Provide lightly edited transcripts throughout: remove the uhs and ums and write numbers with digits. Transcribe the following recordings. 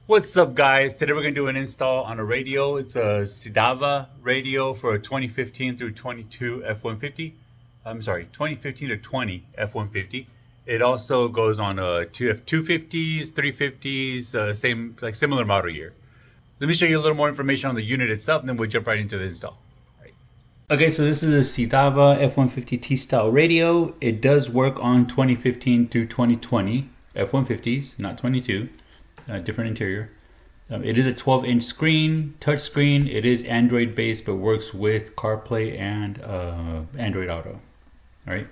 What's up, guys? Today we're going to do an install on a radio. It's a Cidava radio for a 2015 through 22 F-150. I'm sorry, 2015 to 20 F-150. It also goes on two F-250s, 350s, same, like similar model year. Let me show you a little more information on the unit itself, and then we'll jump right into the install. Right. Okay, so this is a Cidava F-150T style radio. It does work on 2015 through 2020 F-150s, not 22. Different interior. It is a 12-inch screen, touch screen. It is Android based, but works with CarPlay and Android Auto. All right.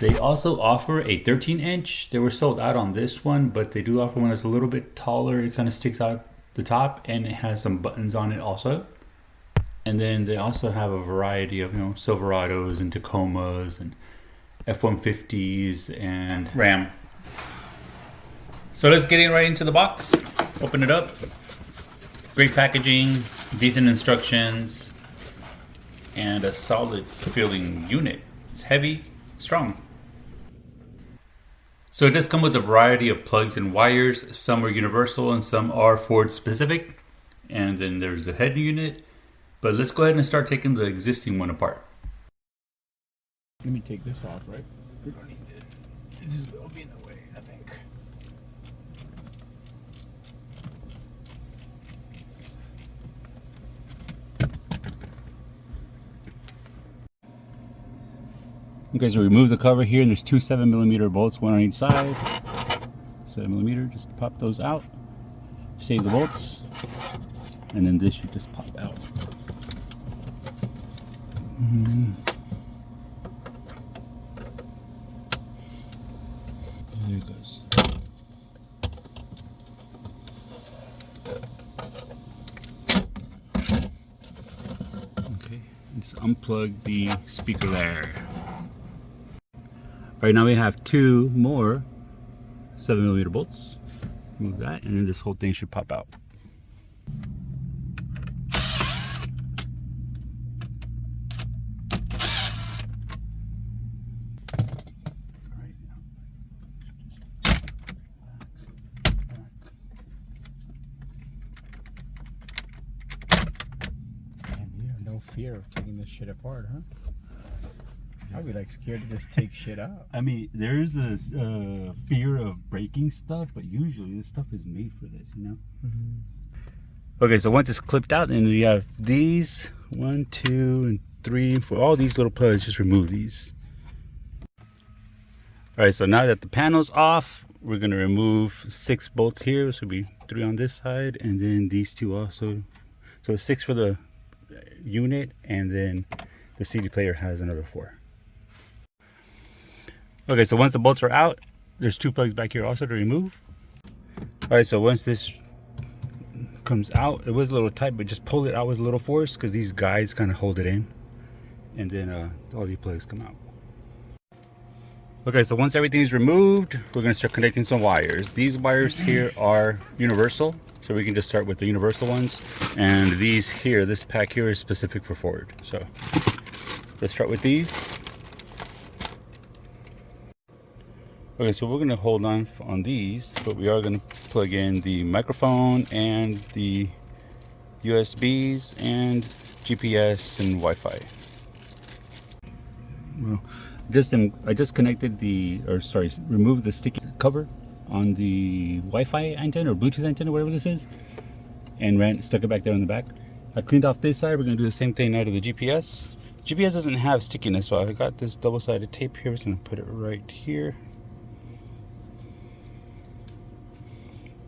They also offer a 13-inch. They were sold out on this one, but they do offer one that's a little bit taller. It kind of sticks out the top, and it has some buttons on it also. And then they also have a variety of Silverados and Tacomas and F-150s and Ram. So let's get right into the box. Open it up. Great packaging, decent instructions, and a solid feeling unit. It's heavy, strong. So it does come with a variety of plugs and wires. Some are universal and some are Ford specific. And then there's the head unit. But let's go ahead and start taking the existing one apart. Let me take this off, right? We don't need it. This will be in the way, I think. Okay, so remove the cover here, and there's two 7mm bolts, one on each side. 7mm, just pop those out. Save the bolts. And then this should just pop out. There it goes. Okay, just unplug the speaker there. Right now we have two more 7mm bolts. Remove that, and then this whole thing should pop out. Man, you have no fear of taking this shit apart, huh? I'd be like scared to just take shit out. I mean, there's this fear of breaking stuff, but usually this stuff is made for this, you know? Okay, so once it's clipped out, then we have these 1, 2, and 3, and 4. All these little plugs, just remove these. All right, so now that the panel's off, we're gonna remove 6 bolts here. So it'll be 3 on this side, and then these 2 also. So 6 for the unit, and then the CD player has another 4. Okay, so once the bolts are out, there's 2 plugs back here also to remove. All right, so once this comes out, it was a little tight, but just pull it out with a little force because these guides kind of hold it in. And then all these plugs come out. Okay, so once everything is removed, we're gonna start connecting some wires. These wires here are universal, so we can just start with the universal ones. And these here, this pack here is specific for Ford. So let's start with these. Okay, so we're gonna hold on these, but we are gonna plug in the microphone and the USBs and GPS and Wi-Fi. Well, I just connected removed the sticky cover on the Wi-Fi antenna or Bluetooth antenna, whatever this is, and stuck it back there on the back. I cleaned off this side. We're gonna do the same thing now to the GPS. GPS doesn't have stickiness, so I got this double-sided tape here. I'm just gonna put it right here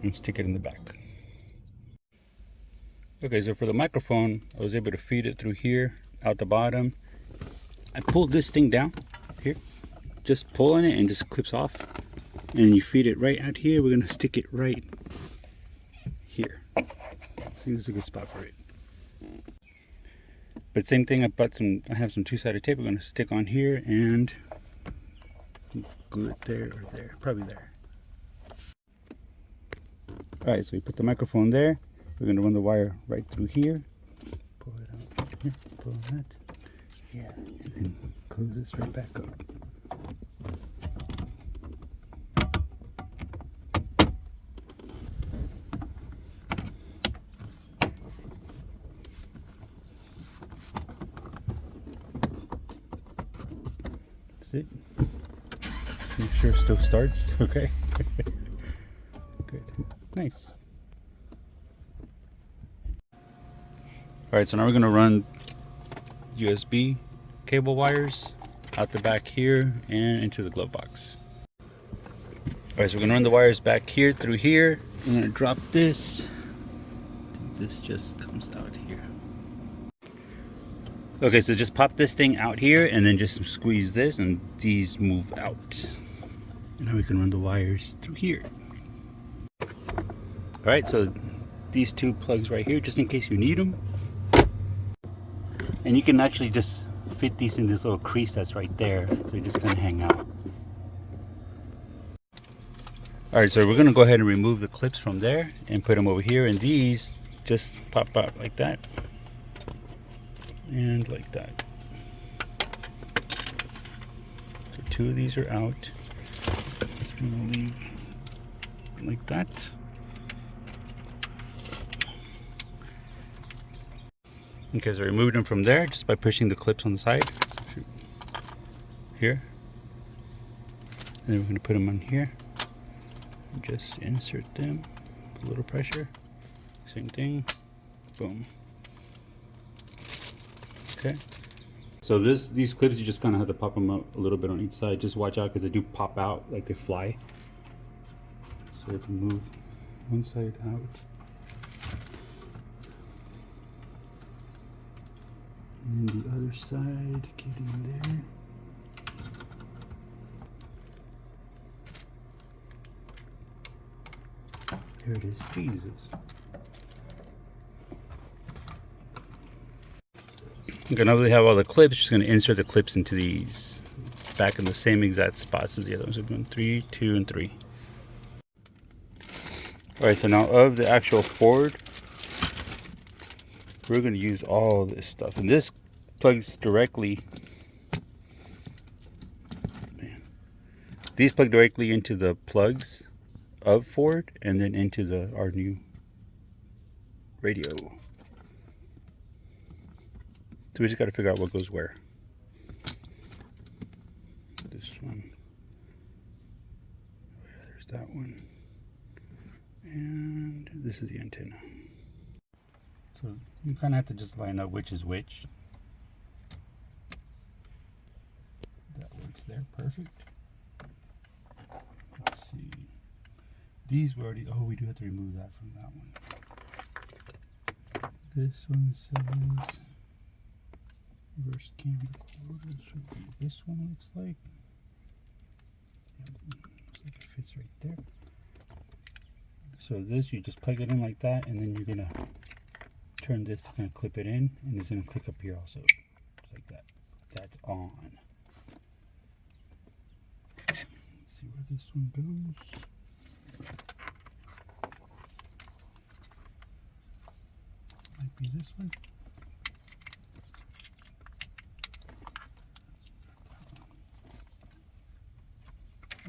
and stick it in the back. Okay, so for the microphone, I was able to feed it through here, out the bottom. I pulled this thing down here, just pull on it and just clips off. And you feed it right out here. We're gonna stick it right here. See, this is a good spot for it. But same thing, I have some 2-sided tape we're gonna stick on here and glue it there or there, probably there. Alright, so we put the microphone there. We're going to run the wire right through here. Pull it out here, pull on that. Yeah, and then close this right back up. sure it still starts. Okay. Good. Nice. Alright, so now we're going to run USB cable wires out the back here and into the glove box. Alright, so we're going to run the wires back here through here. I'm going to drop this. I think this just comes out here. Okay, so just pop this thing out here and then just squeeze this and these move out. And now we can run the wires through here. Alright, so these two plugs right here, just in case you need them. And you can actually just fit these in this little crease that's right there. So you just kind of hang out. Alright, so we're going to go ahead and remove the clips from there and put them over here. And these just pop out like that. And like that. So two of these are out. Just going to leave like that. Okay, so I removed them from there just by pushing the clips on the side. Here. And then we're going to put them on here. Just insert them with a little pressure. Same thing. Boom. Okay. So these clips, you just kind of have to pop them up a little bit on each side. Just watch out because they do pop out like they fly. So you can move one side out. And the other side, get in there. There it is, Jesus. Okay, now that we have all the clips, just going to insert the clips into these back in the same exact spots as the other ones. So we're doing 3, 2, and 3. Alright, so now of the actual Ford, we're going to use all this stuff. And this plugs directly, these plug directly into the plugs of Ford and then into our new radio. So we just got to figure out what goes where. This one. There's that one. And this is the antenna. So you kind of have to just line up which is which. That works there, perfect. Let's see. These were already, oh, we do have to remove that from that one. This one says reverse cam recorder should be this one, looks like. Yeah, looks like it fits right there. So this, you just plug it in like that, and then you're gonna turn this to kind of clip it in, and it's gonna click up here also, just like that. That's on. Let's see where this one goes. Might be this one.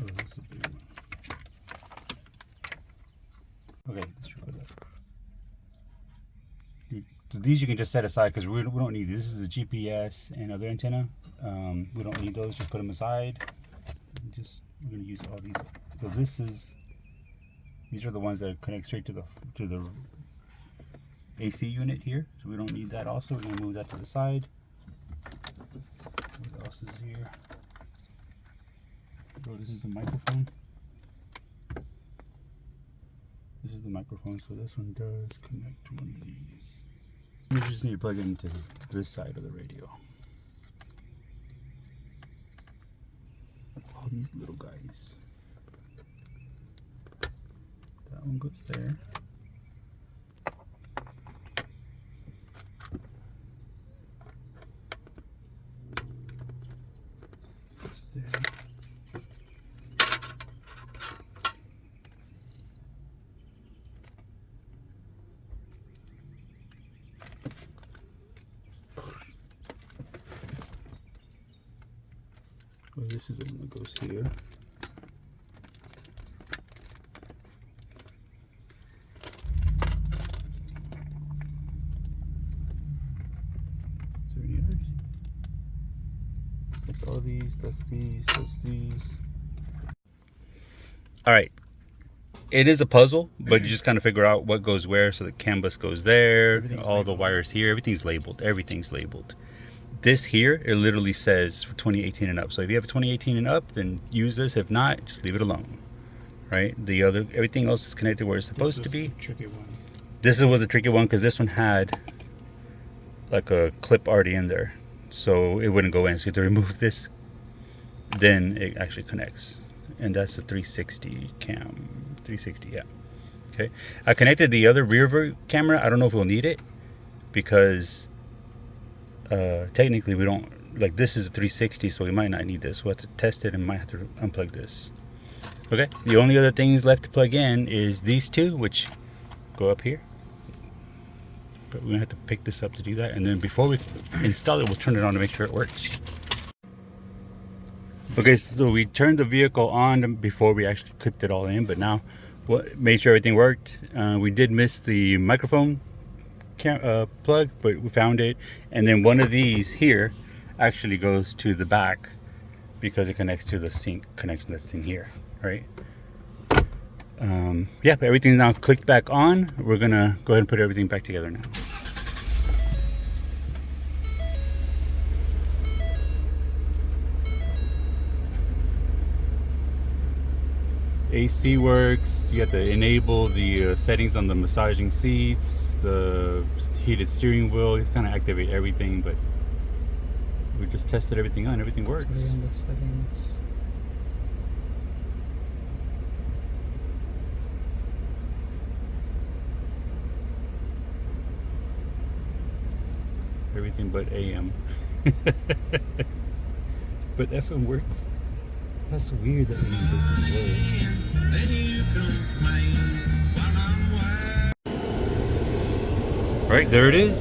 Oh, that's a big one. Okay, let's record that. So these you can just set aside because we don't need this. This is a GPS and other antenna. We don't need those. Just put them aside. We're going to use all these. So these are the ones that connect straight to the AC unit here. So we don't need that. Also, we're going to move that to the side. What else is here? Oh, this is the microphone. This is the microphone, so this one does connect to one of these. You just need to plug it into this side of the radio. All these little guys. That one goes there. Goes there. Well, this is the one that goes here. Is there any others? That's all these, that's these, that's these. All right. It is a puzzle, but you just kind of figure out what goes where. So the CAN bus goes there, all the wires here, everything's labeled. Everything's labeled. This here, it literally says for 2018 and up. So if you have a 2018 and up, then use this. If not, just leave it alone. Right? The other, everything else is connected where it's supposed to be. Tricky one. This was a tricky one because this one had like a clip already in there, so it wouldn't go in. So you have to remove this, then it actually connects, and that's the 360 cam. 360, yeah. Okay, I connected the other rear view camera. I don't know if we'll need it because technically we don't, like, this is a 360, so we might not need this. We'll have to test it and might have to unplug this. Okay, the only other things left to plug in is these two, which go up here, but we're gonna have to pick this up to do that, and then before we install it, we'll turn it on to make sure it works. Okay, so we turned the vehicle on before we actually clipped it all in, but now made sure everything worked. We did miss the microphone plug, but we found it, and then one of these here actually goes to the back because it connects to the sync connection that's in here, right? Yeah, but everything's now clicked back on. We're gonna go ahead and put everything back together now. AC works. You have to enable the settings on the massaging seats, the heated steering wheel. You kind of activate everything, but we just tested everything on. Everything works. Everything but AM. But FM works. That's weird that AM doesn't work. Right, there it is.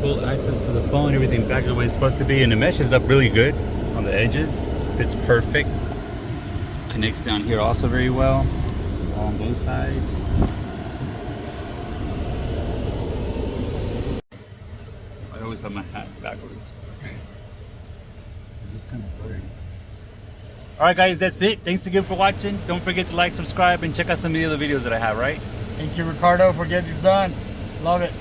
Full access to the phone, everything back the way it's supposed to be, and the mesh is up really good on the edges. Fits perfect. Connects down here also very well on both sides. I always have my hat backwards. It's kind of blurry. Alright guys, that's it. Thanks again for watching. Don't forget to like, subscribe, and check out some of the other videos that I have, right? Thank you, Ricardo, for getting this done. Love it.